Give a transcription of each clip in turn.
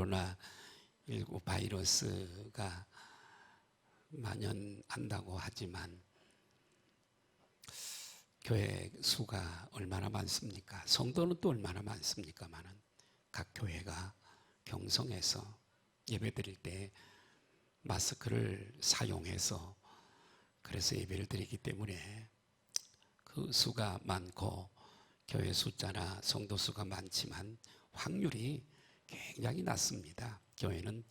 코로나19 바이러스가 만연한다고 하지만 교회 수가 얼마나 많습니까? 성도는 또 얼마나 많습니까마는 각 교회가 경성에서 예배드릴 때 마스크를 사용해서 그래서 예배를 드리기 때문에 그 수가 많고 교회 숫자나 성도 수가 많지만 확률이 굉장히 낮습니다. 교회는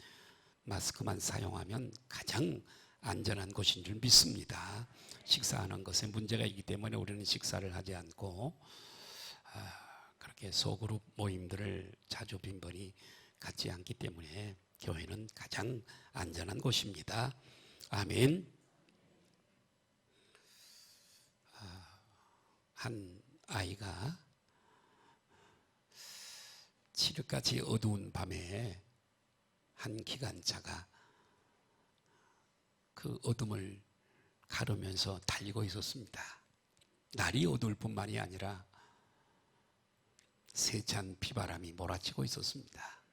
마스크만 사용하면 가장 안전한 곳인 줄 믿습니다. 식사하는 것에 문제가 있기 때문에 우리는 식사를 하지 않고 그렇게 소그룹 모임들을 자주 빈번히 갖지 않기 때문에 교회는 가장 안전한 곳입니다. 아멘. 한 아이가 칠흑같이 어두운 밤에 한 기관차가 그 어둠을 가르면서 달리고 있었습니다. 날이 어두울 뿐만이 아니라 세찬 비바람이 몰아치고 있었습니다.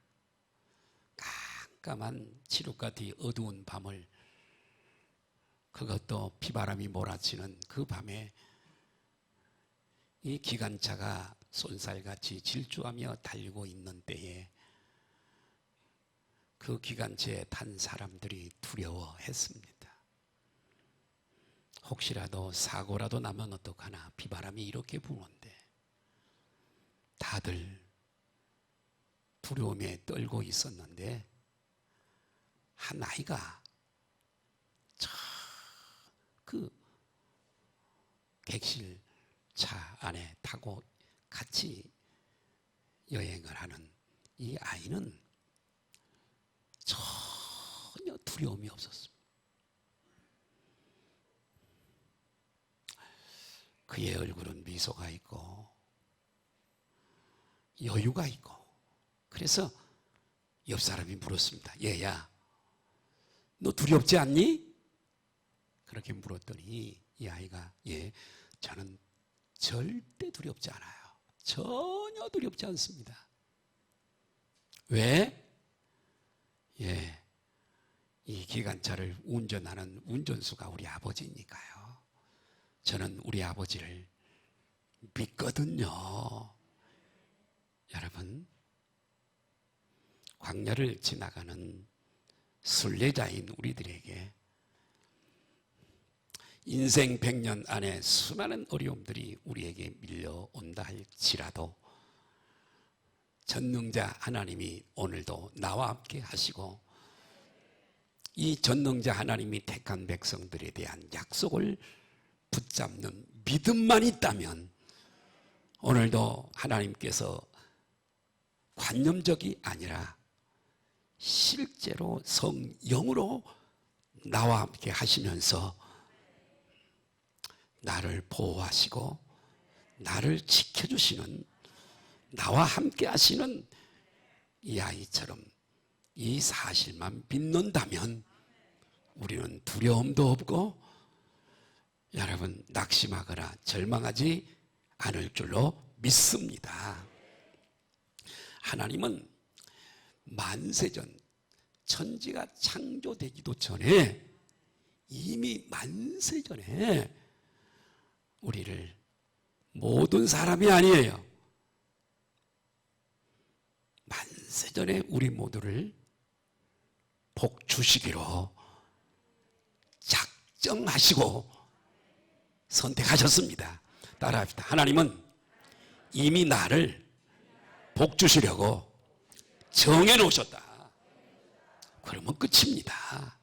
깜깜한 칠흑같이 어두운 밤을 그것도 비바람이 몰아치는 그 밤에 이 기관차가 쏜살같이 질주하며 달리고 있는 때에 그 기관차에 탄 사람들이 두려워했습니다. 혹시라도 사고라도 나면 어떡하나, 비바람이 이렇게 부는데. 다들 두려움에 떨고 있었는데 한 아이가 그 객실 차 안에 타고 같이 여행을 하는 이 아이는 전혀 두려움이 없었습니다. 그의 얼굴은 미소가 있고 여유가 있고, 그래서 옆 사람이 물었습니다. 얘야, 너 두렵지 않니? 그렇게 물었더니 이 아이가 예, 저는 절대 두렵지 않아요. 전혀 두렵지 않습니다. 왜? 예, 이 기관차를 운전하는 운전수가 우리 아버지니까요. 저는 우리 아버지를 믿거든요. 여러분, 광야를 지나가는 순례자인 우리들에게 인생 100년 안에 수많은 어려움들이 우리에게 밀려온다 할지라도 전능자 하나님이 오늘도 나와 함께 하시고 이 전능자 하나님이 택한 백성들에 대한 약속을 붙잡는 믿음만 있다면 오늘도 하나님께서 관념적이 아니라 실제로 성령으로 나와 함께 하시면서 나를 보호하시고 나를 지켜주시는, 나와 함께 하시는 이 아이처럼 이 사실만 믿는다면 우리는 두려움도 없고 여러분 낙심하거나 절망하지 않을 줄로 믿습니다. 하나님은 만세전 천지가 창조되기도 전에 이미 만세전에 우리를, 모든 사람이 아니에요, 만세전에 우리 모두를 복 주시기로 작정하시고 선택하셨습니다. 따라합시다. 하나님은 이미 나를 복 주시려고 정해 놓으셨다. 그러면 끝입니다.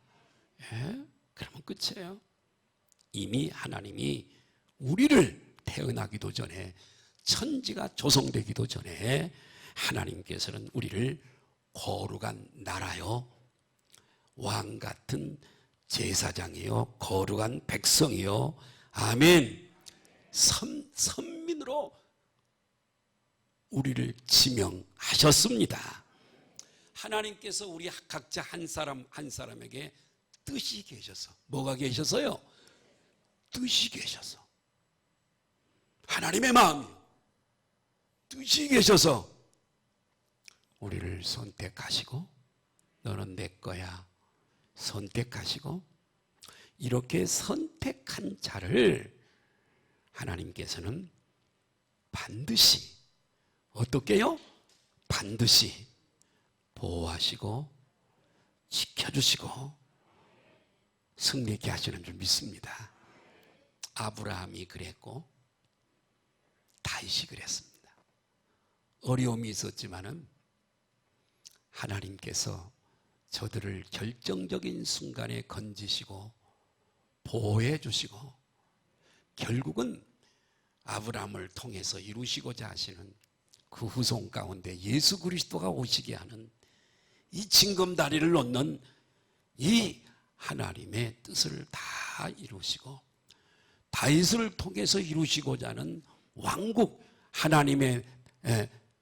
예? 그러면 끝이에요. 이미 하나님이 우리를 태어나기도 전에, 천지가 조성되기도 전에 하나님께서는 우리를 거룩한 나라요, 왕 같은 제사장이요, 거룩한 백성이요, 아멘, 선민으로 우리를 지명하셨습니다. 하나님께서 우리 각자 한 사람 한 사람에게 뜻이 계셔서, 뭐가 계셔서요? 뜻이 계셔서, 하나님의 마음이 뜻이 계셔서 우리를 선택하시고 너는 내 거야. 선택하시고 이렇게 선택한 자를 하나님께서는 반드시 어떻게요? 반드시 보호하시고 지켜주시고 승리케 하시는 줄 믿습니다. 아브라함이 그랬고 다윗이 그랬습니다. 어려움이 있었지만은 하나님께서 저들을 결정적인 순간에 건지시고 보호해 주시고 결국은 아브라함을 통해서 이루시고자 하시는 그 후손 가운데 예수 그리스도가 오시게 하는 이 징검다리를 놓는 이 하나님의 뜻을 다 이루시고 다윗을 통해서 이루시고자 하는 왕국, 하나님의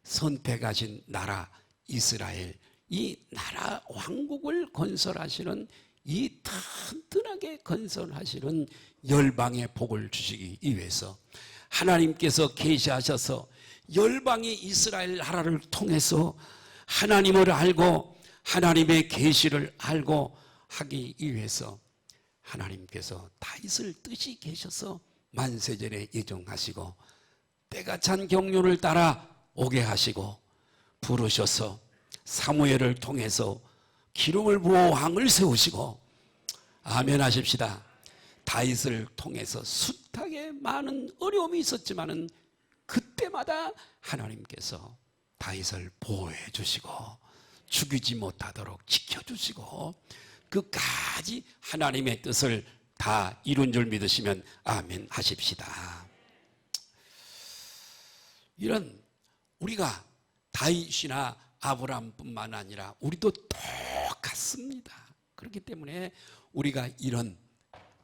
선택하신 나라 이스라엘, 이 나라 왕국을 건설하시는 이 튼튼하게 건설하시는 열방의 복을 주시기 위해서 하나님께서 계시하셔서 열방이 이스라엘 나라를 통해서 하나님을 알고 하나님의 계시를 알고 하기 위해서 하나님께서 다윗을 뜻이 계셔서 만세전에 예정하시고 때가 찬 경륜을 따라 오게 하시고 부르셔서 사무엘을 통해서 기름을 부어 왕을 세우시고 아멘 하십시다. 다윗을 통해서 숱하게 많은 어려움이 있었지만은 그때마다 하나님께서 다윗을 보호해 주시고 죽이지 못하도록 지켜주시고 끝까지 하나님의 뜻을 다 이룬 줄 믿으시면 아멘 하십시다. 이런 우리가 다윗이나 아브라함뿐만 아니라 우리도 똑같습니다. 그렇기 때문에 우리가 이런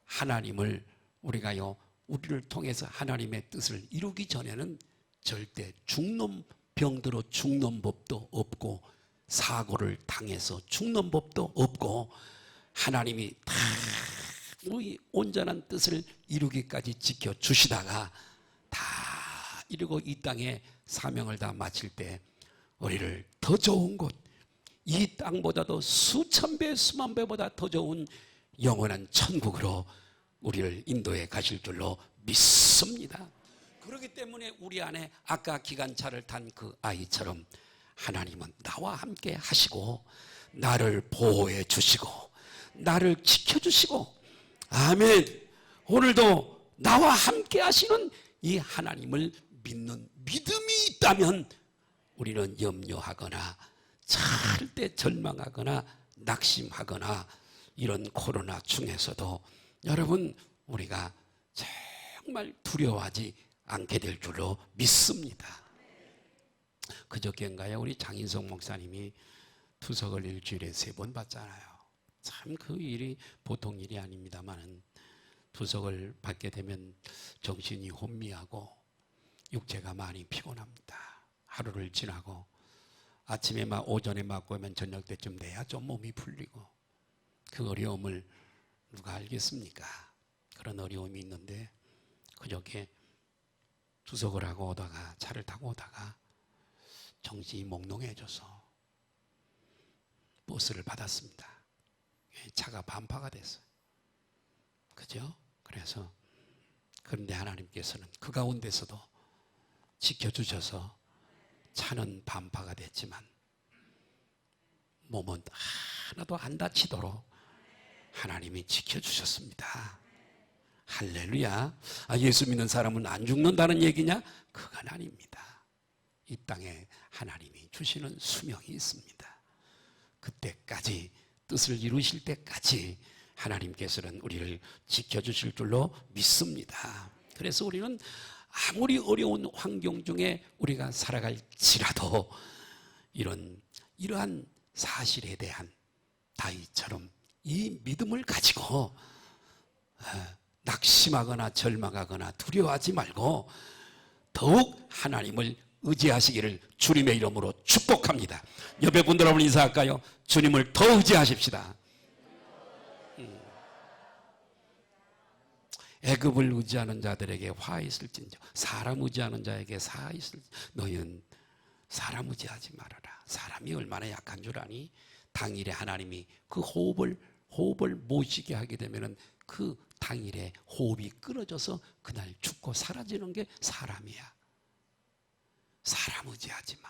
하나님을 우리를 통해서 하나님의 뜻을 이루기 전에는 절대 죽는 병들어 죽는 법도 없고 사고를 당해서 죽는 법도 없고 하나님이 다 우리 온전한 뜻을 이루기까지 지켜주시다가 다 이루고 이 땅에 사명을 다 마칠 때 우리를 더 좋은 곳, 이 땅보다도 수천 배 수만 배보다 더 좋은 영원한 천국으로 우리를 인도해 가실 줄로 믿습니다. 그렇기 때문에 우리 안에 아까 기관차를 탄 그 아이처럼 하나님은 나와 함께 하시고 나를 보호해 주시고 나를 지켜주시고 아멘. 오늘도 나와 함께 하시는 이 하나님을 믿는 믿음이 있다면 우리는 염려하거나 절대 절망하거나 낙심하거나 이런 코로나 중에서도 여러분 우리가 정말 두려워하지 않게 될 줄로 믿습니다. 그저께인가요? 우리 장인성 목사님이 투석을 일주일에 3번 받잖아요. 참 그 일이 보통 일이 아닙니다만 투석을 받게 되면 정신이 혼미하고 육체가 많이 피곤합니다. 하루를 지나고 아침에 오전에 맞고 하면 저녁 때쯤 돼야 좀 몸이 풀리고 그 어려움을 누가 알겠습니까? 그런 어려움이 있는데 그저께 투석을 하고 오다가 차를 타고 오다가 정신이 몽롱해져서 버스를 받았습니다. 차가 반파가 됐어요. 그죠? 그래서 그런데 하나님께서는 그 가운데서도 지켜주셔서 차는 반파가 됐지만 몸은 하나도 안 다치도록 하나님이 지켜주셨습니다. 할렐루야. 예수 믿는 사람은 안 죽는다는 얘기냐? 그건 아닙니다. 이 땅에 하나님이 주시는 수명이 있습니다. 그때까지 뜻을 이루실 때까지 하나님께서는 우리를 지켜주실 줄로 믿습니다. 그래서 우리는 아무리 어려운 환경 중에 우리가 살아갈지라도 이러한 사실에 대한 다윗처럼 이 믿음을 가지고 낙심하거나 절망하거나 두려워하지 말고 더욱 하나님을 의지하시기를 주님의 이름으로 축복합니다. 옆에 분들 한번 인사할까요? 주님을 더 의지하십시다. 애굽을 의지하는 자들에게 화 있을진저 사람 의지하는 자에게 사 있을진저 너희는 사람 의지하지 말아라. 사람이 얼마나 약한 줄 아니? 당일에 하나님이 그 호흡을 모시게 하게 되면은 그 당일에 호흡이 끊어져서 그날 죽고 사라지는 게 사람이야. 사람 의지하지 마.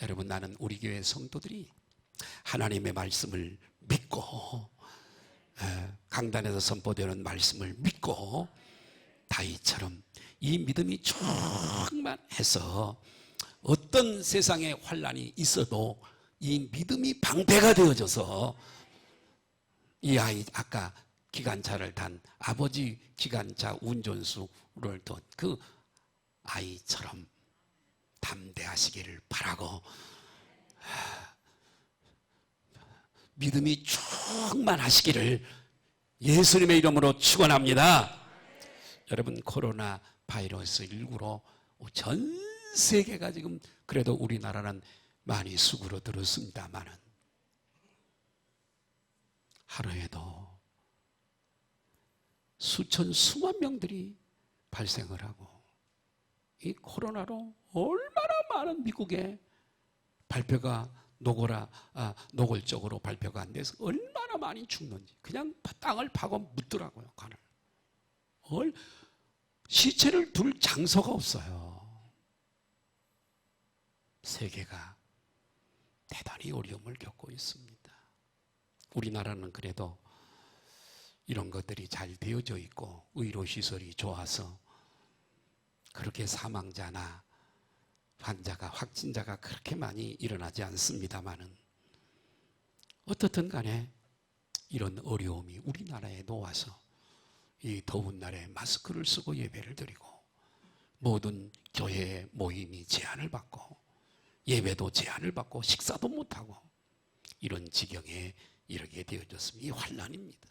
여러분, 나는 우리 교회 성도들이 하나님의 말씀을 믿고 강단에서 선포되는 말씀을 믿고 다윗처럼 이 믿음이 충만해서 어떤 세상에 환난이 있어도 이 믿음이 방패가 되어져서 이 아이, 아까 기관차를 탄 아버지 기관차 운전수를 둔 그 아이처럼 담대하시기를 바라고 믿음이 충만하시기를 예수님의 이름으로 축원합니다. 여러분, 코로나 바이러스 19로 전 세계가 지금, 그래도 우리나라는 많이 수그러들었습니다만은 하루에도 수만 명들이 발생을 하고 이 코로나로 얼마나 많은 미국의 발표가 노골적으로 발표가 안 돼서 얼마나 많이 죽는지 그냥 땅을 파고 묻더라고요. 시체를 둘 장소가 없어요. 세계가 대단히 어려움을 겪고 있습니다. 우리나라는 그래도 이런 것들이 잘 되어져 있고 의료시설이 좋아서 그렇게 사망자나 확진자가 그렇게 많이 일어나지 않습니다만은 어떻든 간에 이런 어려움이 우리나라에 놓아서 이 더운 날에 마스크를 쓰고 예배를 드리고 모든 교회 모임이 제한을 받고 예배도 제한을 받고 식사도 못하고 이런 지경에 이르게 되어졌습니다. 이 환난입니다.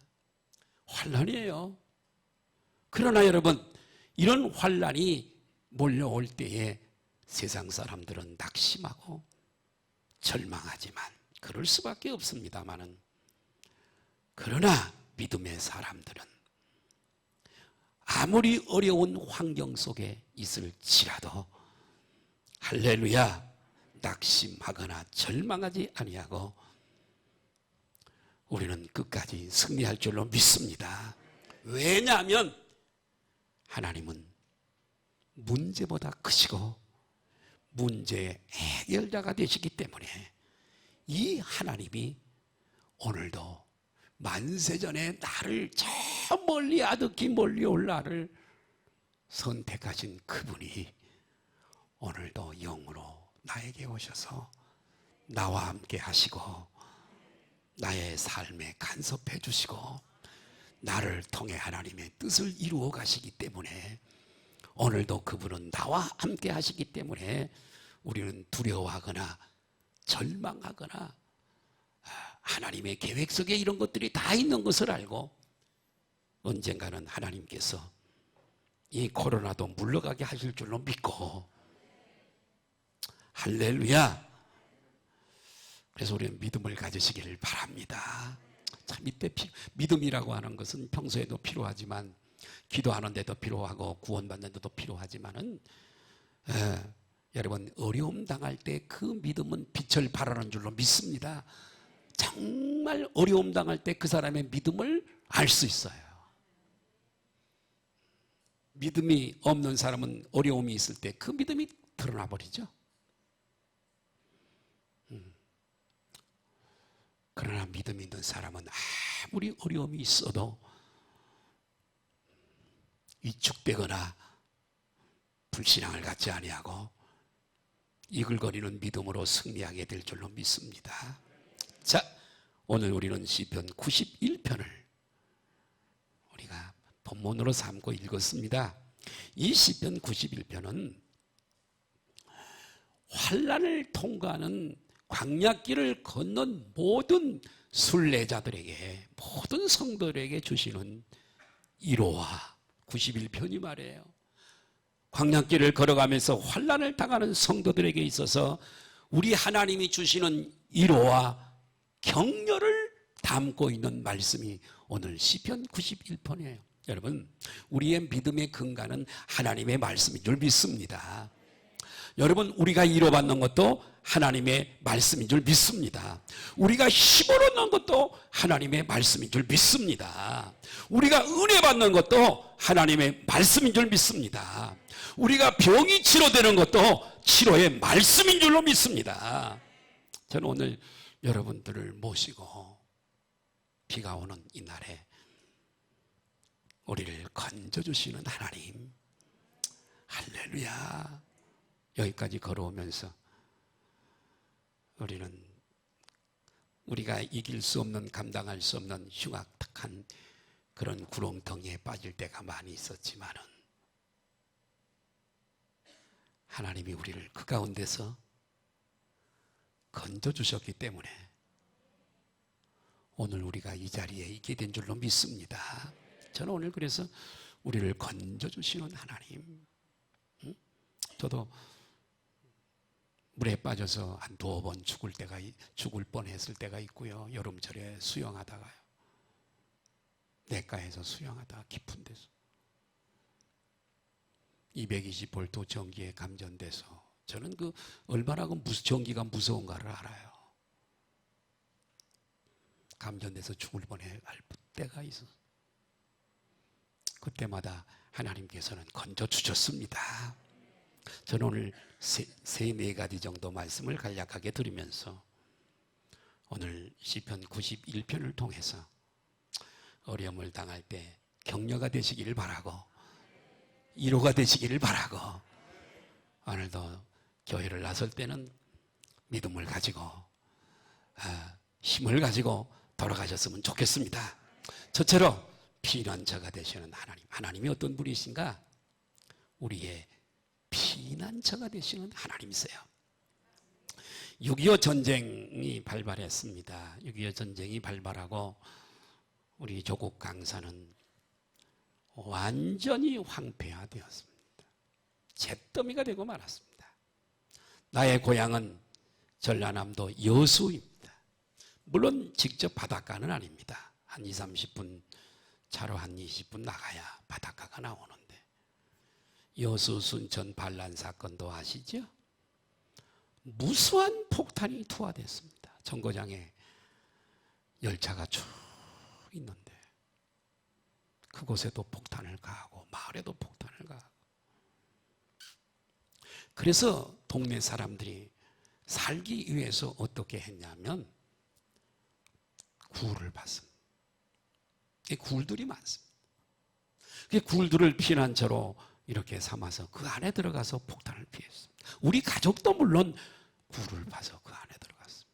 환난이에요. 그러나 여러분, 이런 환난이 몰려올 때에 세상 사람들은 낙심하고 절망하지만 그럴 수밖에 없습니다만은, 그러나 믿음의 사람들은 아무리 어려운 환경 속에 있을지라도 할렐루야, 낙심하거나 절망하지 아니하고 우리는 끝까지 승리할 줄로 믿습니다. 왜냐하면 하나님은 문제보다 크시고 문제의 해결자가 되시기 때문에 이 하나님이 오늘도 만세전에 나를 저 멀리 아득히 멀리 올 나를 선택하신 그분이 오늘도 영으로 나에게 오셔서 나와 함께 하시고 나의 삶에 간섭해 주시고 나를 통해 하나님의 뜻을 이루어 가시기 때문에 오늘도 그분은 나와 함께 하시기 때문에 우리는 두려워하거나 절망하거나 하나님의 계획 속에 이런 것들이 다 있는 것을 알고 언젠가는 하나님께서 이 코로나도 물러가게 하실 줄로 믿고, 할렐루야. 그래서 우리는 믿음을 가지시기를 바랍니다. 참, 이때 믿음이라고 하는 것은 평소에도 필요하지만 기도하는 데도 필요하고 구원받는 데도 필요하지만은 여러분, 어려움 당할 때 그 믿음은 빛을 발하는 줄로 믿습니다. 정말 어려움 당할 때 그 사람의 믿음을 알 수 있어요. 믿음이 없는 사람은 어려움이 있을 때 그 믿음이 드러나 버리죠. 그러나 믿음 있는 사람은 아무리 어려움이 있어도 위축되거나 불신앙을 갖지 아니하고 이글거리는 믿음으로 승리하게 될 줄로 믿습니다. 자, 오늘 우리는 시편 91편을 우리가 본문으로 삼고 읽었습니다. 이 시편 91편은 환난을 통과하는 광야길을 건넌 모든 순례자들에게, 모든 성도들에게 주시는 위로와 91편이 말이에요. 광야길을 걸어가면서 환난을 당하는 성도들에게 있어서 우리 하나님이 주시는 위로와 격려를 담고 있는 말씀이 오늘 시편 91편이에요. 여러분, 우리의 믿음의 근간은 하나님의 말씀인 줄 믿습니다. 여러분, 우리가 이뤄받는 것도 하나님의 말씀인 줄 믿습니다. 우리가 힘을 얻는 것도 하나님의 말씀인 줄 믿습니다. 우리가 은혜 받는 것도 하나님의 말씀인 줄 믿습니다. 우리가 병이 치료되는 것도 치료의 말씀인 줄로 믿습니다. 저는 오늘 여러분들을 모시고 비가 오는 이 날에 우리를 건져주시는 하나님, 할렐루야. 여기까지 걸어오면서 우리가 이길 수 없는, 감당할 수 없는 흉악한 그런 구렁텅이에 빠질 때가 많이 있었지만은 하나님이 우리를 그 가운데서 건져주셨기 때문에 오늘 우리가 이 자리에 있게 된 줄로 믿습니다. 저는 오늘 그래서 우리를 건져주시는 하나님, 저도 물에 빠져서 한 2번 죽을 뻔했을 때가 있고요. 여름철에 수영하다가요, 냇가에서 수영하다가 깊은 데서 220V 전기에 감전돼서 저는 얼마나 전기가 무서운가를 알아요. 감전돼서 죽을 뻔할 때가 있어서 그때마다 하나님께서는 건져주셨습니다. 저는 오늘 네 가지 정도 말씀을 간략하게 드리면서 오늘 시편 91편을 통해서 어려움을 당할 때 격려가 되시기를 바라고, 위로가 되시기를 바라고, 오늘도 교회를 나설 때는 믿음을 가지고 힘을 가지고 돌아가셨으면 좋겠습니다. 저처럼 피난처가 되시는 하나님이 어떤 분이신가? 우리의 피난처가 되시는 하나님이세요. 6.25 전쟁이 발발했습니다. 6.25 전쟁이 발발하고 우리 조국 강산은 완전히 황폐화되었습니다. 잿더미가 되고 말았습니다. 나의 고향은 전라남도 여수입니다. 물론 직접 바닷가는 아닙니다. 한 20-30분 차로 한 20분 나가야 바닷가가 나오는데, 여수 순천 반란 사건도 아시죠? 무수한 폭탄이 투하됐습니다. 정거장에 열차가 쭉 있는데 그곳에도 폭탄을 가하고 마을에도 폭탄을 가하고, 그래서 동네 사람들이 살기 위해서 어떻게 했냐면 굴을 봤습니다. 굴들이 많습니다. 그 굴들을 피난처로 이렇게 삼아서 그 안에 들어가서 폭탄을 피했습니다. 우리 가족도 물론 굴을 봐서 그 안에 들어갔습니다.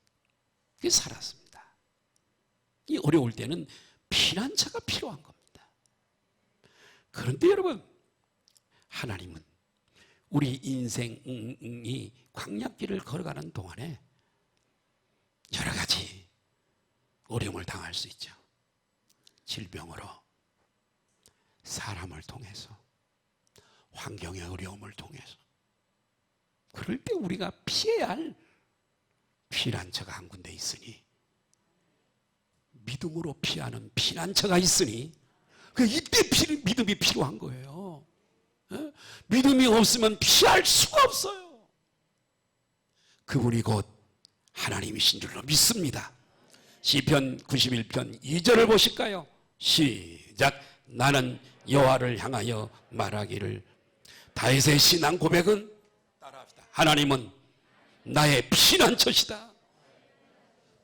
그게 살았습니다. 이 어려울 때는 피난처가 필요한 겁니다. 그런데 여러분, 하나님은 우리 인생이 광야길을 걸어가는 동안에 여러 가지 어려움을 당할 수 있죠. 질병으로, 사람을 통해서, 환경의 어려움을 통해서. 그럴 때 우리가 피해야 할 피난처가 한 군데 있으니, 믿음으로 피하는 피난처가 있으니, 이때 믿음이 필요한 거예요. 믿음이 없으면 피할 수가 없어요. 그분이 곧 하나님이신 줄로 믿습니다. 시편 91편 2절을 보실까요? 시작. 나는 여호와를 향하여 말하기를, 다윗의 신앙 고백은 따라합시다. 하나님은 나의 피난처시다.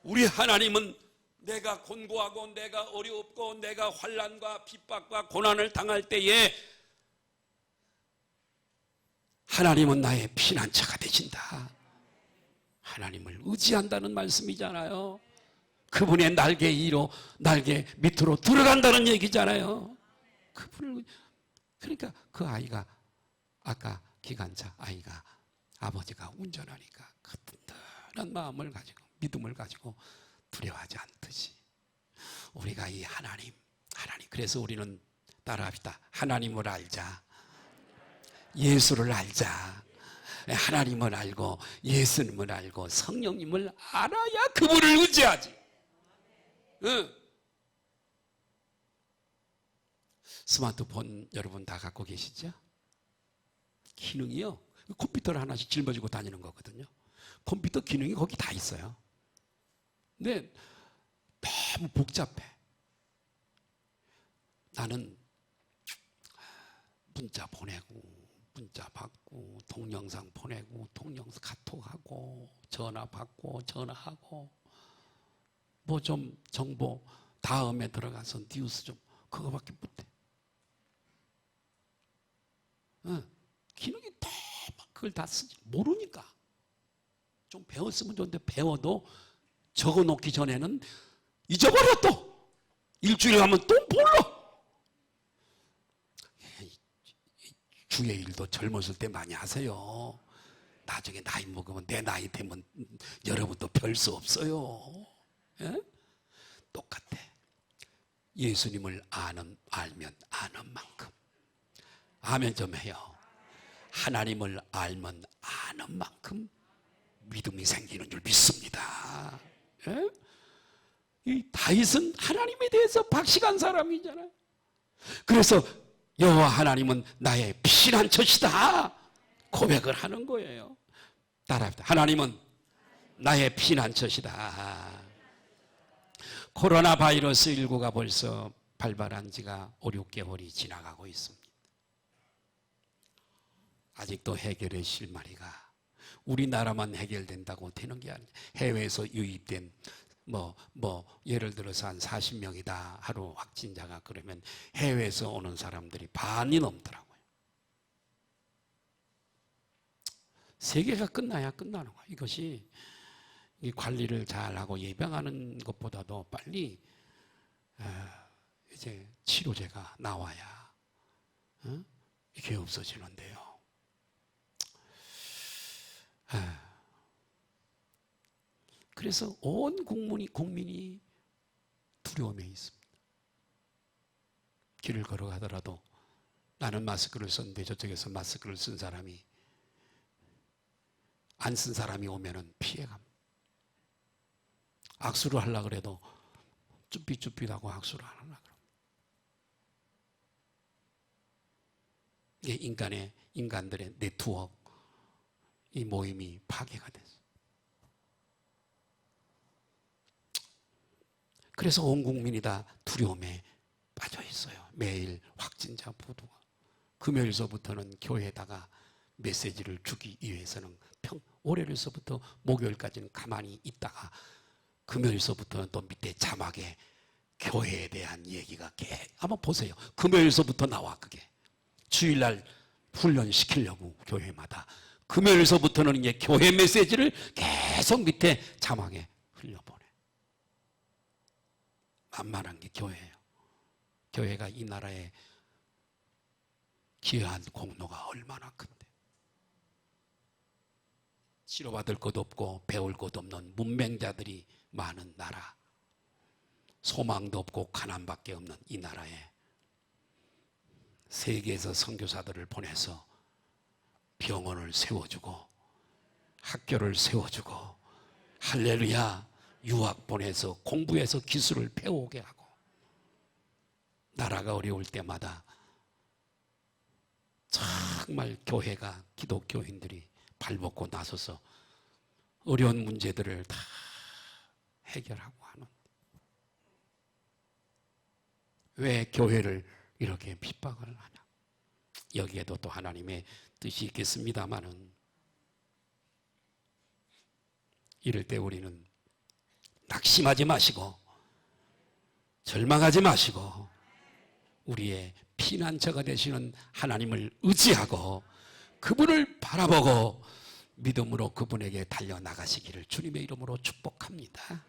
우리 하나님은 내가 곤고하고 내가 어렵고 내가 환난과 핍박과 고난을 당할 때에 하나님은 나의 피난처가 되신다. 하나님을 의지한다는 말씀이잖아요. 그분의 날개 위로, 날개 밑으로 들어간다는 얘기잖아요. 그러니까 그 아이가, 아까 기관차 아이가 아버지가 운전하니까 그 든든한 마음을 가지고, 믿음을 가지고 두려워하지 않듯이 우리가 이 하나님, 그래서 우리는 따라합시다. 하나님을 알자. 예수를 알자. 하나님을 알고 예수님을 알고 성령님을 알아야 그분을 의지하지. 스마트폰 여러분 다 갖고 계시죠? 기능이요, 컴퓨터를 하나씩 짊어지고 다니는 거거든요. 컴퓨터 기능이 거기 다 있어요. 근데 너무 복잡해. 나는 문자 보내고 문자 받고 동영상 보내고 동영상 카톡하고 전화 받고 전화하고 뭐 좀 정보 다음에 들어가서 뉴스 좀 그거밖에 못해. 기능이 막 그걸 다 쓰지 모르니까. 좀 배웠으면 좋은데 배워도 적어놓기 전에는 잊어버려. 또 일주일에 가면 또 몰라. 주의 일도 젊었을 때 많이 하세요. 나중에 나이 먹으면 내 나이 되면 여러분도 별 수 없어요. 예? 똑같아. 예수님을 알면 아는 만큼. 아멘 좀 해요. 하나님을 알면 아는 만큼 믿음이 생기는 줄 믿습니다. 예? 이 다윗은 하나님에 대해서 박식한 사람이잖아요. 그래서 여호와 하나님은 나의 피난처시다 고백을 하는 거예요. 따라합니다. 하나님은 나의 피난처시다. 코로나 바이러스 19가 벌써 발발한 지가 5, 6개월이 지나가고 있습니다. 아직도 해결의 실마리가 우리나라만 해결된다고 되는 게 아니에요. 해외에서 유입된 예를 들어서 한 40명이다 하루 확진자가 그러면 해외에서 오는 사람들이 반이 넘더라고요. 세계가 끝나야 끝나는 거예요. 이것이 이 관리를 잘하고 예방하는 것보다도 빨리 이제 치료제가 나와야 이게 없어지는데요. 그래서 온 국민이 두려움에 있습니다. 길을 걸어가더라도 나는 마스크를 썼는데 저쪽에서 마스크를 쓴 사람이 안 쓴 사람이 오면은 피해갑니다. 악수를 하려고 그래도 쭈삣쭈삣하고 악수를 안 하려고 그럽니다. 이게 인간들의 네트워크, 이 모임이 파괴가 됐어요. 그래서 온 국민이 다 두려움에 빠져 있어요. 매일 확진자 보도가. 금요일서부터는 교회에다가 메시지를 주기 위해서는 월요일서부터 목요일까지는 가만히 있다가 금요일서부터는 또 밑에 자막에 교회에 대한 얘기가 한번 보세요. 금요일서부터 나와 그게. 주일날 훈련시키려고 교회마다 금요일서부터는 이제 교회 메시지를 계속 밑에 자막에 흘려보내. 만만한 게 교회예요. 교회가 이 나라에 기여한 공로가 얼마나 큰데. 치료받을 것 없고 배울 것 없는 문맹자들이 많은 나라, 소망도 없고 가난밖에 없는 이 나라에 세계에서 선교사들을 보내서 병원을 세워주고 학교를 세워주고 할렐루야 유학 보내서 공부해서 기술을 배우게 하고 나라가 어려울 때마다 정말 교회가 기독교인들이 발벗고 나서서 어려운 문제들을 다 해결하고 하는. 왜 교회를 이렇게 핍박을 하냐. 여기에도 또 하나님의 뜻이 있겠습니다마는 이럴 때 우리는 낙심하지 마시고 절망하지 마시고 우리의 피난처가 되시는 하나님을 의지하고 그분을 바라보고 믿음으로 그분에게 달려나가시기를 주님의 이름으로 축복합니다.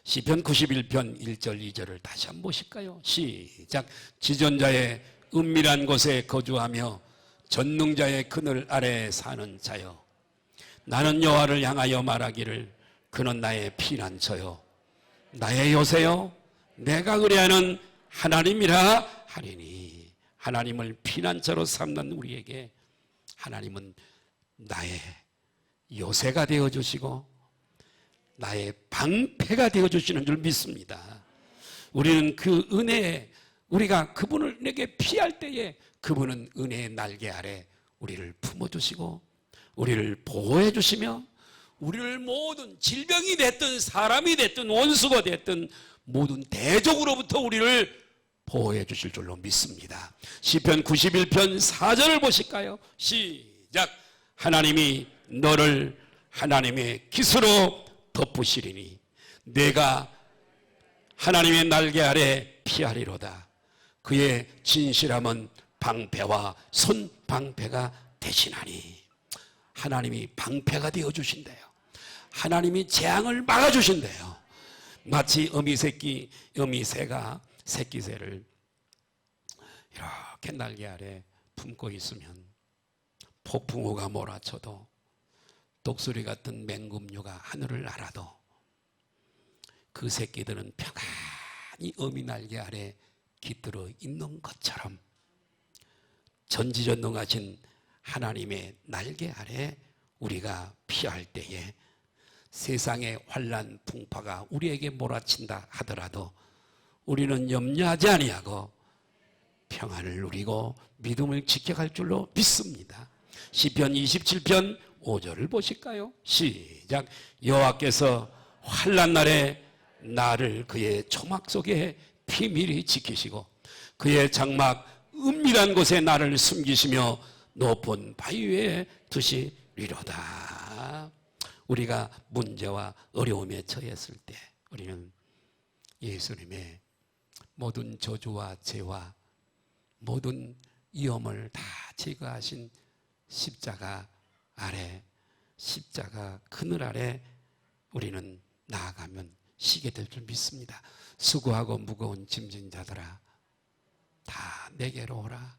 시편 91편 1절 2절을 다시 한번 보실까요? 시작. 지존자의 은밀한 곳에 거주하며 전능자의 그늘 아래에 사는 자여, 나는 여호와를 향하여 말하기를 그는 나의 피난처요 나의 요새요 내가 의뢰하는 하나님이라 하리니. 하나님을 피난처로 삼는 우리에게 하나님은 나의 요새가 되어주시고 나의 방패가 되어주시는 줄 믿습니다. 우리는 그 은혜에 우리가 그분을 내게 피할 때에 그분은 은혜의 날개 아래 우리를 품어주시고 우리를 보호해 주시며 우리를 모든 질병이 됐든 사람이 됐든 원수가 됐든 모든 대적으로부터 우리를 보호해 주실 줄로 믿습니다. 시편 91편 4절을 보실까요? 시작. 하나님이 너를 하나님의 깃으로 덮으시리니 내가 하나님의 날개 아래 피하리로다. 그의 진실함은 방패와 손방패가 되시나니. 하나님이 방패가 되어주신대요. 하나님이 재앙을 막아주신대요. 마치 어미새가 새끼새를 이렇게 날개 아래 품고 있으면 폭풍우가 몰아쳐도 독수리 같은 맹금류가 하늘을 날아도 그 새끼들은 평안히 어미 날개 아래 깃들어 있는 것처럼 전지전능하신 하나님의 날개 아래 우리가 피할 때에 세상의 환난 풍파가 우리에게 몰아친다 하더라도 우리는 염려하지 아니하고 평안을 누리고 믿음을 지켜갈 줄로 믿습니다. 시편 27편 5절을 보실까요? 시작. 여호와께서 환난 날에 나를 그의 초막 속에 비밀히 지키시고 그의 장막 은밀한 곳에 나를 숨기시며 높은 바위 위에 두시리로다. 우리가 문제와 어려움에 처했을 때 우리는 예수님의 모든 저주와 죄와 모든 위험을 다 제거하신 십자가 아래, 십자가 그늘 아래 우리는 나아가면 쉬게 될 줄 믿습니다. 수고하고 무거운 짐진 자들아 다 내게로 오라.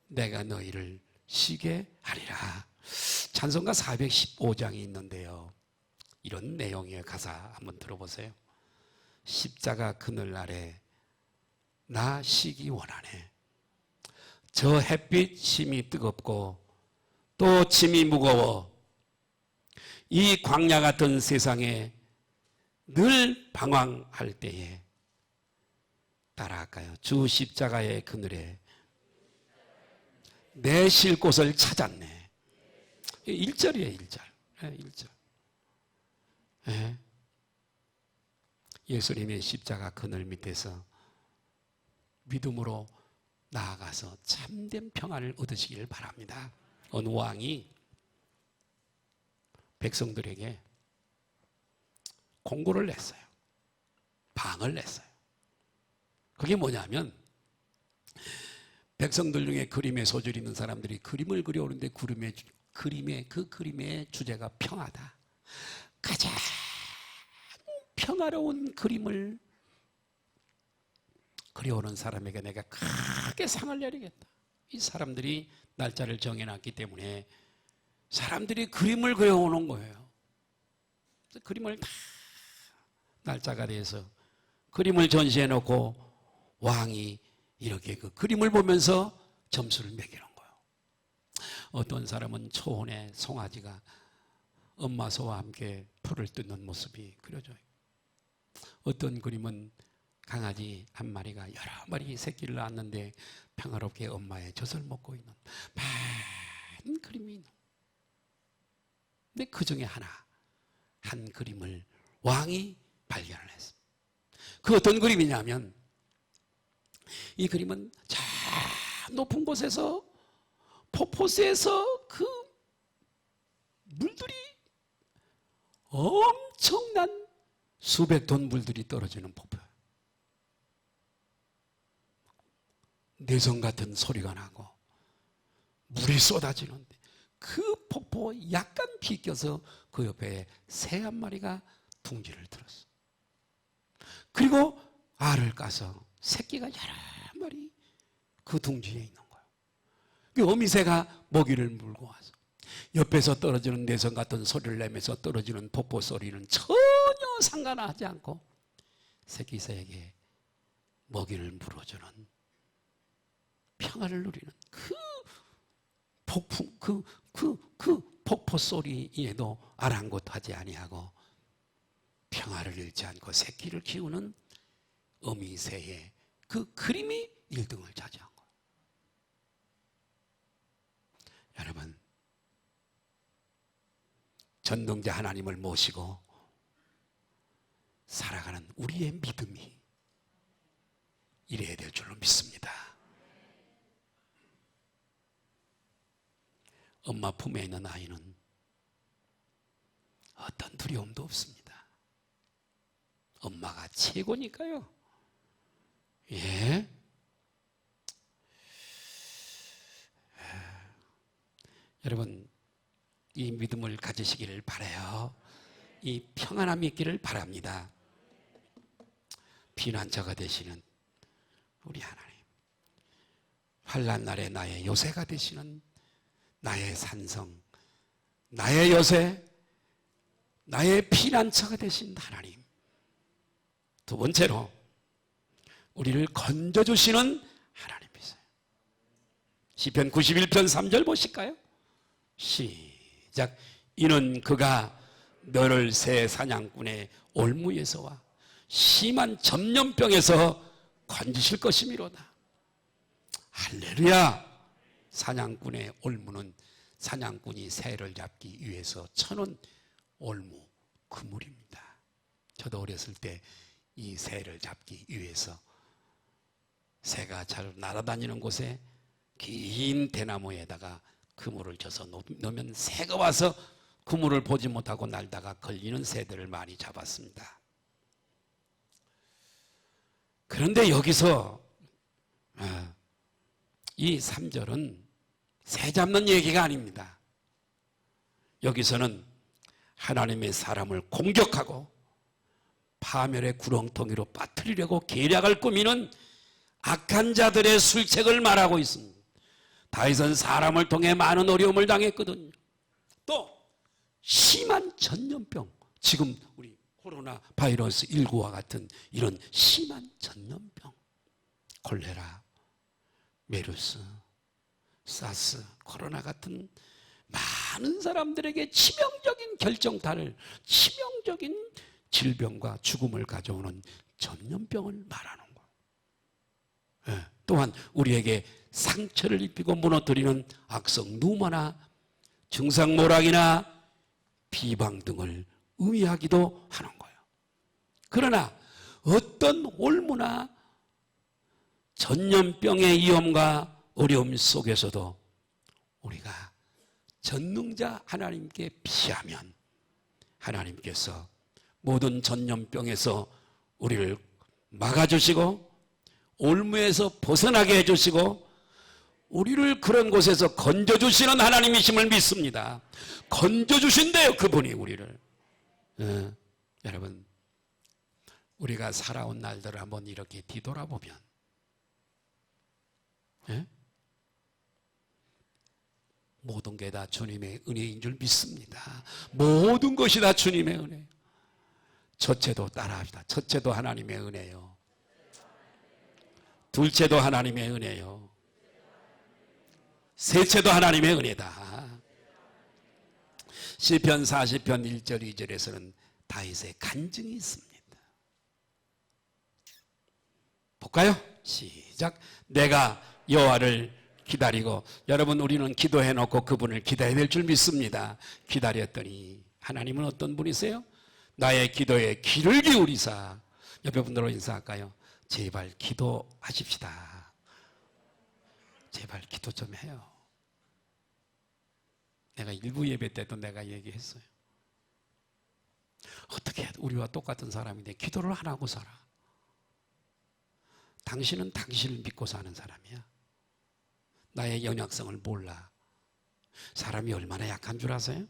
내가 너희를 쉬게 하리라. 찬송가 415장이 있는데요. 이런 내용의 가사 한번 들어보세요. 십자가 그늘 아래 나 쉬기 원하네. 저 햇빛 심이 뜨겁고 또 짐이 무거워 이 광야 같은 세상에 늘 방황할 때에 따라할까요? 주 십자가의 그늘에 내 쉴 곳을 찾았네. 1절이에요. 1절. 1절. 예수님의 십자가 그늘 밑에서 믿음으로 나아가서 참된 평안을 얻으시길 바랍니다. 어느 왕이 백성들에게 공고를 냈어요. 방을 냈어요. 그게 뭐냐면 백성들 중에 그림에 소질 있는 사람들이 그림을 그려오는데 그림의 주제가 평화다. 가장 평화로운 그림을 그려오는 사람에게 내가 크게 상을 내리겠다. 이 사람들이 날짜를 정해놨기 때문에 사람들이 그림을 그려오는 거예요. 그래서 그림을 다 날짜가 돼서 그림을 전시해놓고 왕이 이렇게 그 그림을 보면서 점수를 매기는 거예요. 어떤 사람은 초원에 송아지가 엄마 소와 함께 풀을 뜯는 모습이 그려져요. 어떤 그림은 강아지 한 마리가 여러 마리 새끼를 낳았는데 평화롭게 엄마의 젖을 먹고 있는 많은 그림이 있는. 근데 그 중에 한 그림을 왕이 발견을 했습니다. 그 어떤 그림이냐면 이 그림은 저 높은 곳에서 폭포수에서 그 물들이 엄청난 수백 톤 물들이 떨어지는 폭포예요. 내성 같은 소리가 나고 물이 쏟아지는데 그 폭포 약간 비껴서 그 옆에 새 한 마리가 둥지를 들었어. 그리고 알을 까서 새끼가 여러 마리 그 둥지에 있는 거예요. 그 어미새가 먹이를 물고 와서 옆에서 떨어지는 내성 같은 소리를 내면서 떨어지는 폭포 소리는 전혀 상관하지 않고 새끼새에게 먹이를 물어주는 평화를 누리는 그 폭풍 그 폭포 소리에도 아랑곳하지 아니하고 평화를 잃지 않고 새끼를 키우는 어미새의 그 그림이 1등을 차지한 거예요. 전능자 하나님을 모시고 살아가는 우리의 믿음이 이래야 될 줄로 믿습니다. 엄마 품에 있는 아이는 어떤 두려움도 없습니다. 엄마가 최고니까요. 예? 여러분, 이 믿음을 가지시기를 바라요. 이 평안함이 있기를 바랍니다. 피난처가 되시는 우리 하나님, 환난 날에 나의 요새가 되시는 나의 산성, 나의 요새, 나의 피난처가 되신 하나님. 두 번째로 우리를 건져주시는 하나님이세요. 시편 91편 3절 보실까요? 시작. 이는 그가 너를 새 사냥꾼의 올무에서와 심한 전염병에서 건지실 것이미로다. 할렐루야. 사냥꾼의 올무는 사냥꾼이 새를 잡기 위해서 쳐놓은 올무, 그물입니다. 저도 어렸을 때 이 새를 잡기 위해서 새가 잘 날아다니는 곳에 긴 대나무에다가 그물을 쳐서 놓으면 새가 와서 그물을 보지 못하고 날다가 걸리는 새들을 많이 잡았습니다. 그런데 여기서 이 3절은 새 잡는 얘기가 아닙니다. 여기서는 하나님의 사람을 공격하고 파멸의 구렁텅이로 빠뜨리려고 계략을 꾸미는 악한 자들의 술책을 말하고 있습니다. 다윗은 사람을 통해 많은 어려움을 당했거든요. 또 심한 전염병, 지금 우리 코로나 바이러스 19와 같은 이런 심한 전염병, 콜레라, 메르스, 사스, 코로나 같은 많은 사람들에게 치명적인 결정타를, 치명적인 질병과 죽음을 가져오는 전염병을 말하는 거예요. 또한 우리에게 상처를 입히고 무너뜨리는 악성 누마나 증상모락이나 비방 등을 의미하기도 하는 거예요. 그러나 어떤 올무나 전염병의 위험과 어려움 속에서도 우리가 전능자 하나님께 피하면 하나님께서 모든 전염병에서 우리를 막아주시고 올무에서 벗어나게 해주시고 우리를 그런 곳에서 건져주시는 하나님이심을 믿습니다. 건져주신대요, 그분이 우리를. 여러분, 우리가 살아온 날들을 한번 이렇게 뒤돌아보면 모든 게 다 주님의 은혜인 줄 믿습니다. 모든 것이 다 주님의 은혜예요. 첫째도 따라합시다. 첫째도 하나님의 은혜요. 둘째도 하나님의 은혜요. 셋째도 하나님의 은혜다. 시편 40편 1절 2절에서는 다윗의 간증이 있습니다. 볼까요? 시작. 내가 여호와를 기다리고, 여러분, 우리는 기도해놓고 그분을 기다려야 될 줄 믿습니다. 기다렸더니 하나님은 어떤 분이세요? 나의 기도에 귀를 기울이사. 옆에 분들로 인사할까요? 제발 기도하십시다. 제발 기도 좀 해요. 내가 일부 예배 때도 내가 얘기했어요. 어떻게 우리와 똑같은 사람인데 기도를 안 하고 살아? 당신은 당신을 믿고 사는 사람이야. 나의 연약성을 몰라. 사람이 얼마나 약한 줄 아세요?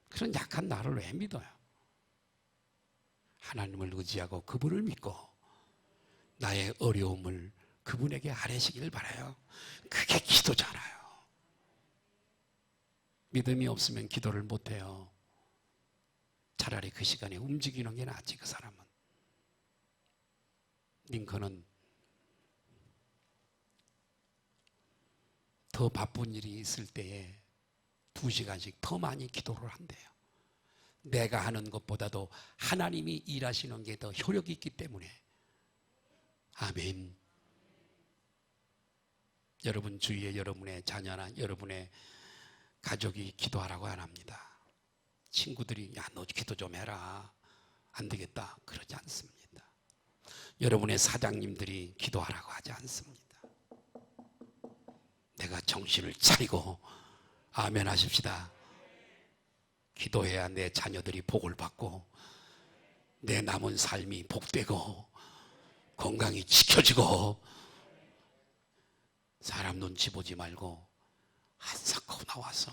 그런 약한 나를 왜 믿어요? 하나님을 의지하고 그분을 믿고 나의 어려움을 그분에게 아뢰시길 바라요. 그게 기도잖아요. 믿음이 없으면 기도를 못해요. 차라리 그 시간에 움직이는 게 낫지. 그 사람은. 링컨은 더 바쁜 일이 있을 때에 2시간씩 더 많이 기도를 한대요. 내가 하는 것보다도 하나님이 일하시는 게 더 효력이 있기 때문에. 아멘. 여러분 주위에 여러분의 자녀나 여러분의 가족이 기도하라고 안 합니다. 친구들이 야, 너 기도 좀 해라. 안 되겠다. 그러지 않습니다. 여러분의 사장님들이 기도하라고 하지 않습니다. 내가 정신을 차리고 아멘 하십시다. 기도해야 내 자녀들이 복을 받고 내 남은 삶이 복되고 건강이 지켜지고 사람 눈치 보지 말고 한사코 나와서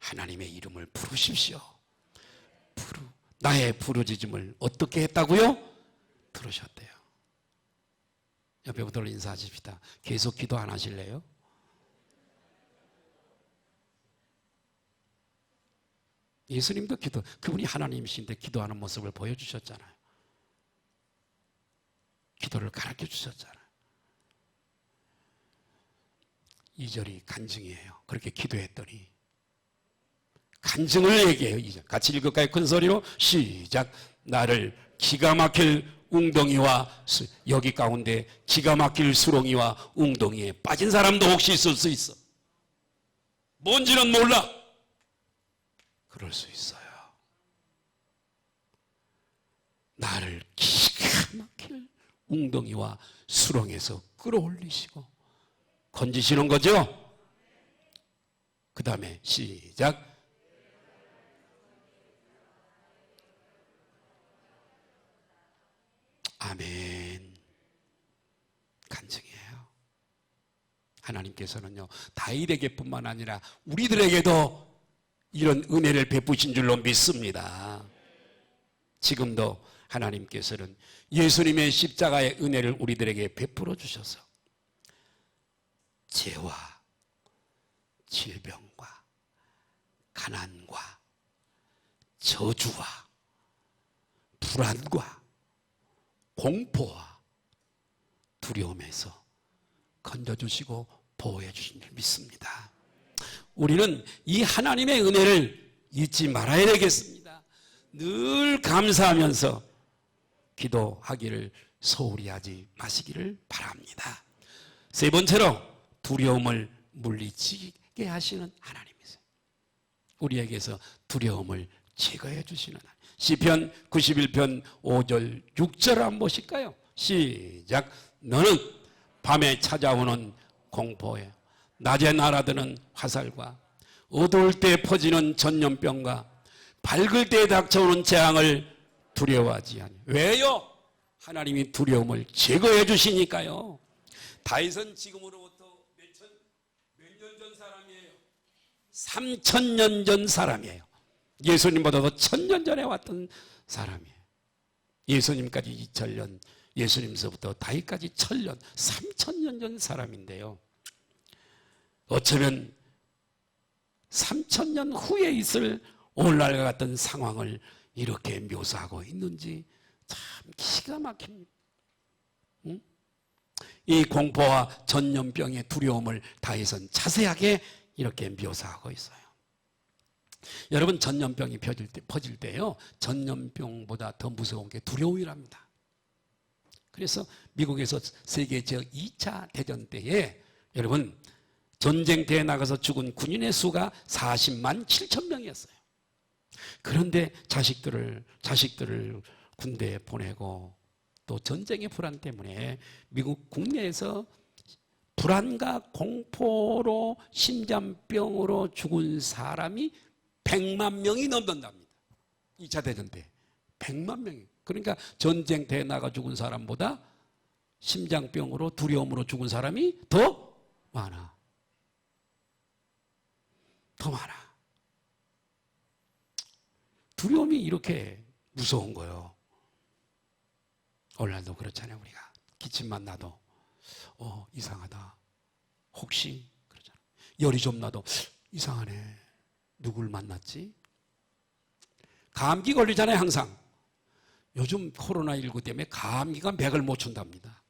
하나님의 이름을 부르십시오. 나의 부르짖음을 어떻게 했다고요? 들으셨대요. 옆에 분들 인사하십시다. 계속 기도 안 하실래요? 예수님도 그분이 하나님이신데 기도하는 모습을 보여주셨잖아요. 기도를 가르쳐 주셨잖아요. 2절이 간증이에요. 그렇게 기도했더니 간증을 얘기해요. 2절. 같이 읽을까요? 큰 소리로 시작. 나를 기가 막힐 웅덩이와 여기 가운데 기가 막힐 수렁이와 웅덩이에 빠진 사람도 혹시 있을 수 있어. 뭔지는 몰라. 그럴 수 있어요. 나를 기가 막힐 웅덩이와 수렁에서 끌어올리시고 건지시는 거죠. 그 다음에 시작. 아멘. 간증이에요. 하나님께서는요, 다윗에게뿐만 아니라 우리들에게도 이런 은혜를 베푸신 줄로 믿습니다. 지금도 하나님께서는 예수님의 십자가의 은혜를 우리들에게 베풀어 주셔서 죄와 질병과 가난과 저주와 불안과 공포와 두려움에서 건져주시고 보호해 주신 줄 믿습니다. 우리는 이 하나님의 은혜를 잊지 말아야 되겠습니다. 늘 감사하면서 기도하기를 소홀히 하지 마시기를 바랍니다. 세 번째로 두려움을 물리치게 하시는 하나님이세요. 우리에게서 두려움을 제거해 주시는 하나님. 시편 91편 5절 6절 한번 보실까요? 시작. 너는 밤에 찾아오는 공포에 낮에 날아드는 화살과 어두울 때 퍼지는 전염병과 밝을 때 닥쳐오는 재앙을 두려워하지 않니. 왜요? 하나님이 두려움을 제거해 주시니까요. 다윗은 지금으로부터 몇 년 전 사람이에요. 3000년 전 사람이에요. 예수님보다도 1000년 전에 왔던 사람이에요. 예수님까지 2000년, 예수님서부터 다윗까지 1000년, 3000년 전 사람인데요. 어쩌면 3000년 후에 있을 오늘날과 같은 상황을 이렇게 묘사하고 있는지 참 기가 막힙니다. 응? 이 공포와 전염병의 두려움을 다윗은 자세하게 이렇게 묘사하고 있어요. 여러분, 전염병이 퍼질 때요, 전염병보다 더 무서운 게 두려움이랍니다. 그래서 미국에서 세계 제2차 대전 때에 여러분 전쟁터에 나가서 죽은 군인의 수가 40만 7천 명이었어요. 그런데 자식들을 군대에 보내고 또 전쟁의 불안 때문에 미국 국내에서 불안과 공포로 심장병으로 죽은 사람이 100만 명이 넘는답니다. 2차 대전 때 100만 명이. 그러니까 전쟁터에 나가 죽은 사람보다 심장병으로 두려움으로 죽은 사람이 더 많아. 더 많아. 두려움이 이렇게 무서운 거예요. 오늘날도 그렇잖아요. 우리가 기침만 나도 이상하다. 혹시 그러잖아. 열이 좀 나도 이상하네. 누굴 만났지? 감기 걸리잖아요. 항상. 요즘 코로나19 때문에 감기가 맥을 못 춘답니다.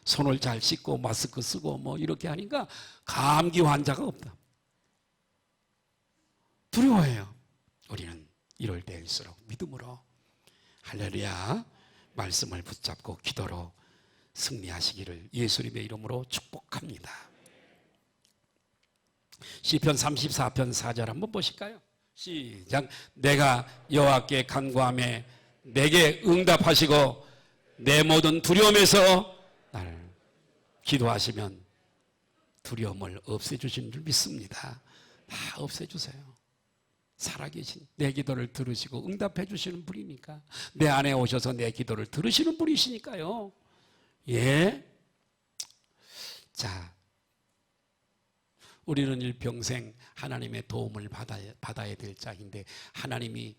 손을 잘 씻고 마스크 쓰고 뭐 이렇게 하니까 감기 환자가 없다. 두려워해요. 우리는 이럴 때일수록 믿음으로 할렐루야 말씀을 붙잡고 기도로 승리하시기를 예수님의 이름으로 축복합니다. 시편 34편 4절 한번 보실까요? 시작. 내가 여호와께 간구하며 내게 응답하시고 내 모든 두려움에서 나를 기도하시면 두려움을 없애주신 줄 믿습니다. 다 없애주세요. 살아계신 내 기도를 들으시고 응답해 주시는 분이니까, 내 안에 오셔서 내 기도를 들으시는 분이시니까요. 예. 자, 우리는 일평생 하나님의 도움을 받아야 될 짝인데, 하나님이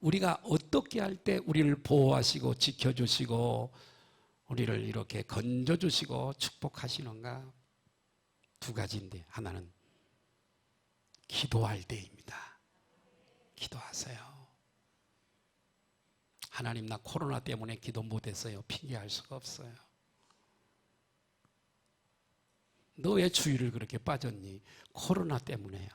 우리가 어떻게 할 때 우리를 보호하시고 지켜주시고 우리를 이렇게 건져주시고 축복하시는가? 두 가지인데, 하나는 기도할 때입니다. 기도하세요. 하나님, 나 코로나 때문에 기도 못했어요. 핑계할 수가 없어요. 너 왜 주일을 그렇게 빠졌니? 코로나 때문에요.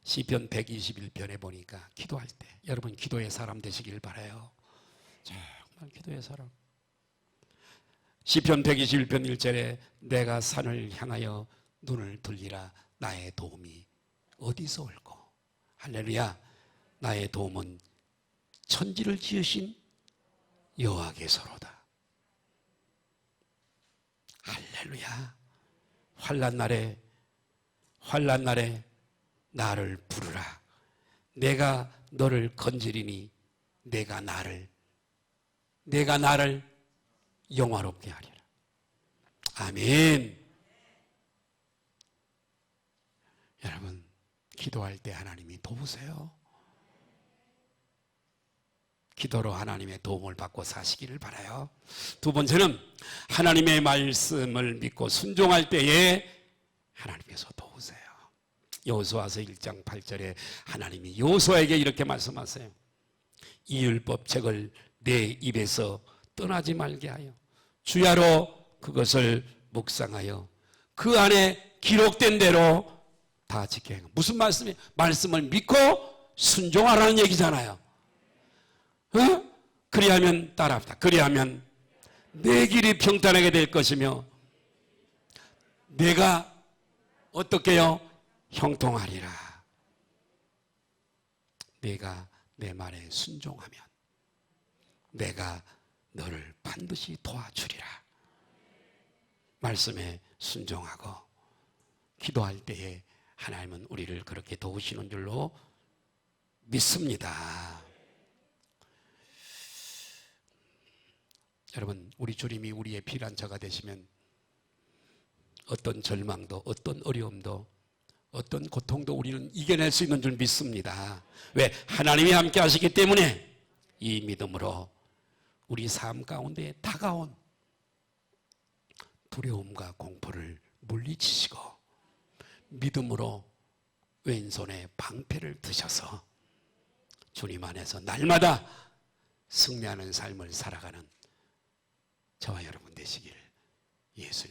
시편 121편에 보니까 기도할 때, 여러분 기도의 사람 되시길 바라요. 정말 기도의 사람. 시편 121편 1절에 내가 산을 향하여 눈을 돌리라 나의 도움이 어디서 올꼬. 할렐루야. 나의 도움은 천지를 지으신 여호와께서로다. 할렐루야. 환난 날에 나를 부르라. 내가 너를 건지리니 내가 나를 영화롭게 하리라. 아멘. 여러분, 기도할 때 하나님이 도우세요. 기도로 하나님의 도움을 받고 사시기를 바라요. 두 번째는 하나님의 말씀을 믿고 순종할 때에 하나님께서 도우세요. 여호수아서 1장 8절에 하나님이 여호수아에게 이렇게 말씀하세요. 이 율법책을 내 입에서 떠나지 말게 하여 주야로 그것을 묵상하여 그 안에 기록된 대로 다 지켜야 해요. 무슨 말씀이에요? 말씀을 믿고 순종하라는 얘기잖아요. 그리하면 따라합니다. 그리하면 내 길이 평탄하게 될 것이며 내가 어떻게 해요? 형통하리라. 내가 내 말에 순종하면 내가 너를 반드시 도와주리라. 말씀에 순종하고 기도할 때에 하나님은 우리를 그렇게 도우시는 줄로 믿습니다. 여러분, 우리 주님이 우리의 피난처가 되시면 어떤 절망도, 어떤 어려움도, 어떤 고통도 우리는 이겨낼 수 있는 줄 믿습니다. 왜? 하나님이 함께 하시기 때문에. 이 믿음으로 우리 삶 가운데 다가온 두려움과 공포를 물리치시고 믿음으로 왼손에 방패를 드셔서 주님 안에서 날마다 승리하는 삶을 살아가는 저와 여러분 되시길 예수님